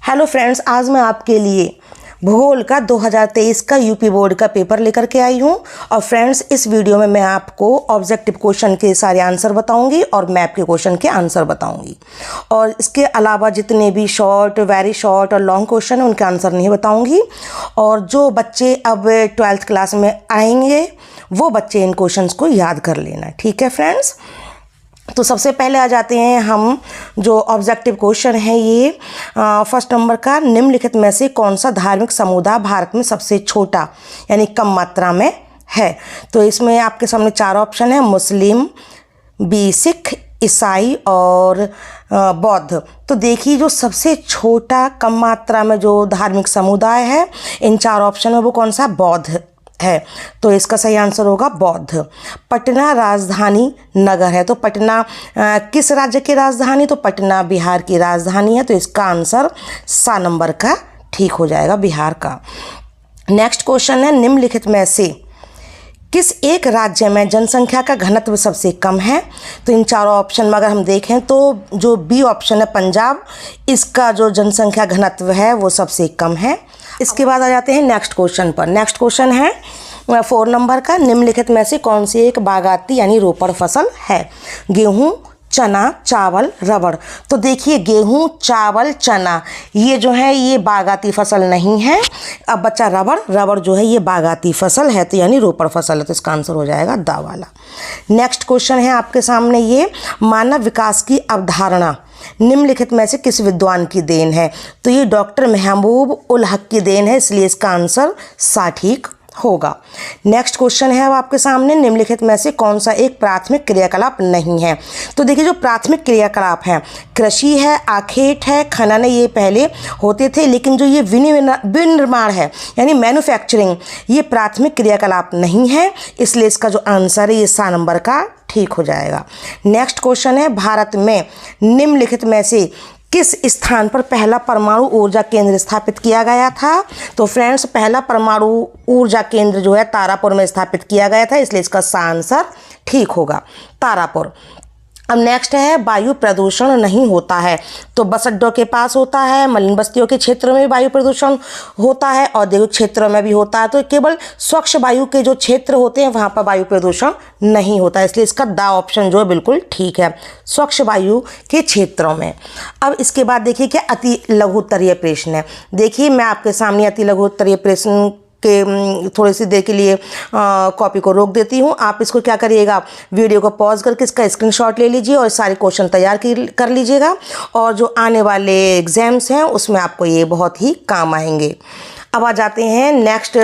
Hello friends, आज मैं आपके लिए भूगोल का 2023 का यूपी बोर्ड का पेपर लेकर के आई हूं। और फ्रेंड्स, इस वीडियो में मैं आपको ऑब्जेक्टिव क्वेश्चन के सारे आंसर बताऊंगी और मैप के क्वेश्चन के आंसर बताऊंगी। और इसके अलावा जितने भी शॉर्ट, वेरी शॉर्ट और लॉन्ग क्वेश्चन है उनके आंसर नहीं बताऊंगी। और जो बच्चे अब 12th क्लास में आएंगे वो बच्चे इन क्वेश्चंस को याद कर लेना, ठीक है फ्रेंड्स। तो सबसे पहले आ जाते हैं हम, जो ऑब्जेक्टिव क्वेश्चन है ये फर्स्ट नंबर का, निम्नलिखित में से कौन सा धार्मिक समुदाय भारत में सबसे छोटा यानी कम मात्रा में है। तो इसमें आपके सामने चार ऑप्शन है, मुस्लिम, बी सिख, ईसाई और बौद्ध। तो देखिए, जो सबसे छोटा कम मात्रा में जो धार्मिक समुदाय है इन चार ऑप्शन में वो कौन सा, बौद्ध है। तो इसका सही आंसर होगा बौद्ध। पटना राजधानी नगर है, तो पटना किस राज्य की राजधानी, तो पटना बिहार की राजधानी है। तो इसका आंसर सा नंबर का ठीक हो जाएगा, बिहार का। नेक्स्ट क्वेश्चन है, निम्नलिखित में से किस एक राज्य में जनसंख्या का घनत्व सबसे कम है। तो इन चारों ऑप्शन में अगर हम देखें तो जो बी ऑप्शन है पंजाब, इसका जो जनसंख्या घनत्व है वो सबसे कम है। इसके बाद आ जाते हैं नेक्स्ट क्वेश्चन पर। नेक्स्ट क्वेश्चन है 4 नंबर का, निम्नलिखित में से कौन सी एक बागाती यानी रोपड़ फसल है। गेहूं, चना, चावल, रबड़। तो देखिए, गेहूं, चावल, चना ये जो है ये बागाती फसल नहीं है। अब बच्चा रबड़ जो है ये बागाती फसल है, तो यानी रोपड़ फसल है। तो इसका आंसर हो जाएगा दा वाला। नेक्स्ट क्वेश्चन है आपके सामने ये, मानव विकास की अवधारणा निम्नलिखित में से किस विद्वान की देन है। तो ये डॉक्टर महबूब उल हक की देन है, इसलिए इसका आंसर सा ठीक होगा। नेक्स्ट क्वेश्चन है अब आपके सामने, निम्नलिखित में से कौन सा एक प्राथमिक क्रियाकलाप नहीं है। तो देखिए, जो प्राथमिक क्रियाकलाप है, कृषि है, आखेट है, खनन है, ये पहले होते थे। लेकिन जो ये विनिर्माण है यानी मैन्युफैक्चरिंग, ये प्राथमिक क्रियाकलाप नहीं है, इसलिए इसका जो आंसर है ये सा नंबर का ठीक हो जाएगा। नेक्स्ट क्वेश्चन है, भारत में निम्नलिखित में से किस स्थान पर पहला परमाणु ऊर्जा केंद्र स्थापित किया गया था। तो फ्रेंड्स, पहला परमाणु ऊर्जा केंद्र जो है तारापुर में स्थापित किया गया था, इसलिए इसका सा आंसर ठीक होगा, तारापुर। अब नेक्स्ट है, वायु प्रदूषण नहीं होता है। तो बस अड्डों के पास होता है, मलिन बस्तियों के क्षेत्रों में भी वायु प्रदूषण होता है, औद्योगिक क्षेत्रों में भी होता है। तो केवल स्वच्छ वायु के जो क्षेत्र होते हैं वहाँ पर वायु प्रदूषण नहीं होता है, इसलिए इसका दा ऑप्शन जो है बिल्कुल ठीक है, स्वच्छ वायु के क्षेत्रों में। अब इसके बाद देखिए क्या अति लघु उत्तरीय प्रश्न है। देखिए, मैं आपके सामने अति लघु उत्तरीय प्रश्न के थोड़ी सी देर के लिए कॉपी को रोक देती हूँ। आप इसको क्या करिएगा, वीडियो को पॉज करके इसका स्क्रीनशॉट ले लीजिए और सारे क्वेश्चन तैयार कर लीजिएगा, और जो आने वाले एग्जाम्स हैं उसमें आपको ये बहुत ही काम आएंगे। अब आ जाते हैं नेक्स्ट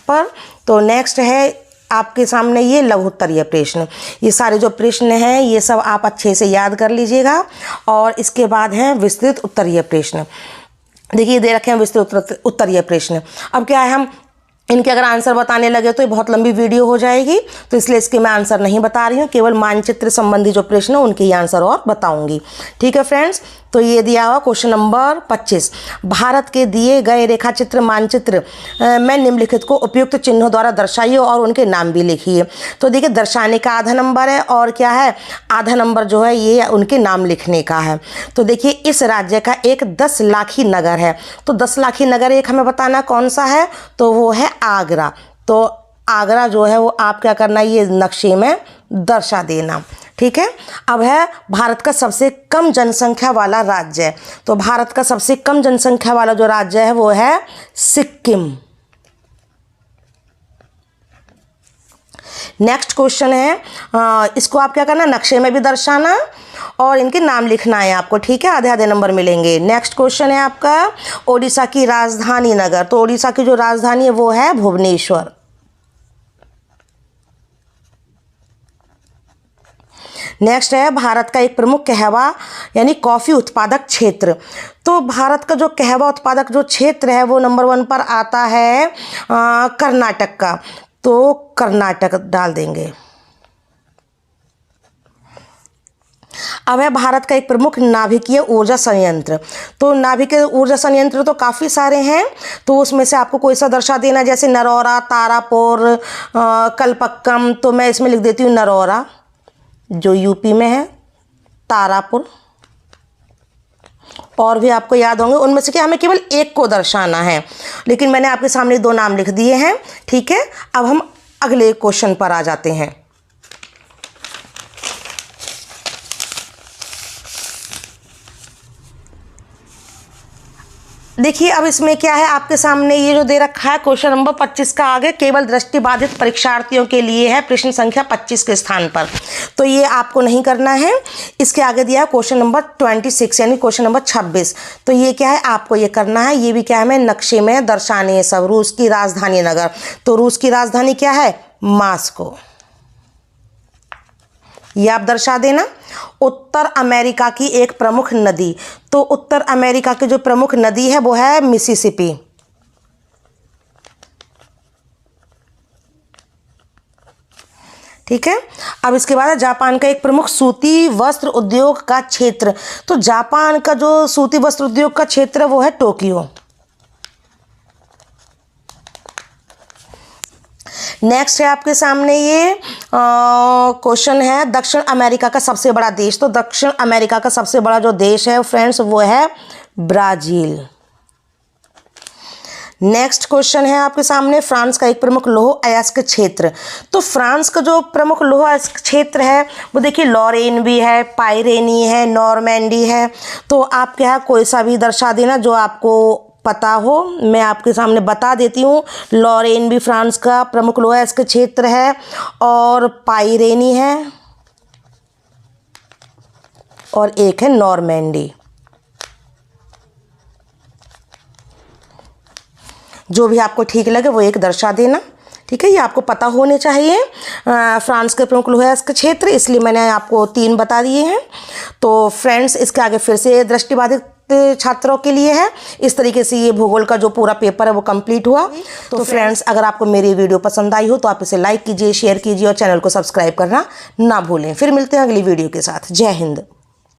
पर। तो नेक्स्ट है आपके सामने ये लघु उत्तरीय प्रश्न। ये सारे जो प्रश्न हैं ये सब आप अच्छे से याद कर लीजिएगा। और इसके बाद है विस्तृत उत्तरीय प्रश्न। देखिए, दे रखे हैं विस्तृत उत्तरीय प्रश्न। अब क्या है, हम इनके अगर आंसर बताने लगे तो ये बहुत लंबी वीडियो हो जाएगी, तो इसलिए इसके मैं आंसर नहीं बता रही हूँ, केवल मानचित्र संबंधी जो प्रश्न है उनके ही आंसर और बताऊंगी, ठीक है फ्रेंड्स। तो ये दिया हुआ क्वेश्चन नंबर 25, भारत के दिए गए रेखाचित्र मानचित्र में निम्नलिखित को उपयुक्त चिन्हों द्वारा दर्शाइए और उनके नाम भी लिखिए। तो देखिए, दर्शाने का आधा नंबर है और क्या है, आधा नंबर जो है ये उनके नाम लिखने का है। तो देखिए, इस राज्य का एक 10 लाखी नगर है। तो 10 लाखी नगर एक हमें बताना कौन सा है, तो वो है आगरा। तो आगरा जो है वो आप क्या करना, ये नक्शे में दर्शा देना, ठीक है। अब है भारत का सबसे कम जनसंख्या वाला राज्य। तो भारत का सबसे कम जनसंख्या वाला जो राज्य है वो है सिक्किम। नेक्स्ट क्वेश्चन है, इसको आप क्या करना, नक्शे में भी दर्शाना और इनके नाम लिखना है आपको, ठीक है, आधे आधे नंबर मिलेंगे। नेक्स्ट क्वेश्चन है आपका, ओडिशा की राजधानी नगर। तो ओडिशा की जो राजधानी है वो है भुवनेश्वर। नेक्स्ट है, भारत का एक प्रमुख कहवा यानी कॉफ़ी उत्पादक क्षेत्र। तो भारत का जो कहवा उत्पादक जो क्षेत्र है वो नंबर 1 पर आता है कर्नाटक का। तो कर्नाटक डाल देंगे। अब है भारत का एक प्रमुख नाभिकीय ऊर्जा संयंत्र। तो नाभिकीय ऊर्जा संयंत्र तो काफ़ी सारे हैं, तो उसमें से आपको कोई सा दर्शा देना, जैसे नरौरा, तारापुर, कलपक्कम। तो मैं इसमें लिख देती हूँ नरौरा जो यूपी में है, तारापुर और भी आपको याद होंगे, उनमें से क्या हमें केवल एक को दर्शाना है, लेकिन मैंने आपके सामने 2 नाम लिख दिए हैं। ठीक है, अब हम अगले क्वेश्चन पर आ जाते हैं। देखिए अब इसमें क्या है, आपके सामने ये जो दे रखा है क्वेश्चन नंबर 25 का आगे केवल दृष्टिबाधित परीक्षार्थियों के लिए है, प्रश्न संख्या 25 के स्थान पर, तो ये आपको नहीं करना है। इसके आगे दिया है क्वेश्चन नंबर 26 यानी क्वेश्चन नंबर 26, तो ये क्या है, आपको ये करना है। ये भी क्या है, हमें नक्शे में दर्शाने हैं सब। रूस की राजधानी नगर, तो रूस की राजधानी क्या है, मॉस्को, ये आप दर्शा देना। उत्तर अमेरिका की एक प्रमुख नदी, तो उत्तर अमेरिका की जो प्रमुख नदी है वो है मिसिसिपी। ठीक है, अब इसके बाद जापान का एक प्रमुख सूती वस्त्र उद्योग का क्षेत्र, तो जापान का जो सूती वस्त्र उद्योग का क्षेत्र है वो है टोक्यो। नेक्स्ट है आपके सामने ये क्वेश्चन है, दक्षिण अमेरिका का सबसे बड़ा देश, तो दक्षिण अमेरिका का सबसे बड़ा जो देश है फ्रेंड्स वो है ब्राजील। नेक्स्ट क्वेश्चन है आपके सामने, फ्रांस का एक प्रमुख लौह अयस्क क्षेत्र, तो फ्रांस का जो प्रमुख लौह अयस्क क्षेत्र है वो देखिए लॉरेन भी है, पाइरेनी है, नॉर्मैंडी है, तो आप क्या है कोई सा भी दर्शा देना जो आपको पता हो। मैं आपके सामने बता देती हूँ, लॉरेन भी फ्रांस का प्रमुख लौह अयस्क क्षेत्र है, और पाइरेनी है, और एक है नॉर्मैंडी। जो भी आपको ठीक लगे वो एक दर्शा देना। ठीक है, ये आपको पता होने चाहिए। फ्रांस के प्रमुख लौह अयस्क क्षेत्र, इसलिए मैंने आपको 3 बता दिए हैं। तो फ्रेंड्स इसके आगे फिर से दृष्टिबाधित छात्रों के लिए है। इस तरीके से ये भूगोल का जो पूरा पेपर है वो कंप्लीट हुआ। तो फ्रेंड्स अगर आपको मेरी वीडियो पसंद आई हो तो आप इसे लाइक कीजिए, शेयर कीजिए और चैनल को सब्सक्राइब करना ना भूलें। फिर मिलते हैं अगली वीडियो के साथ। जय हिंद।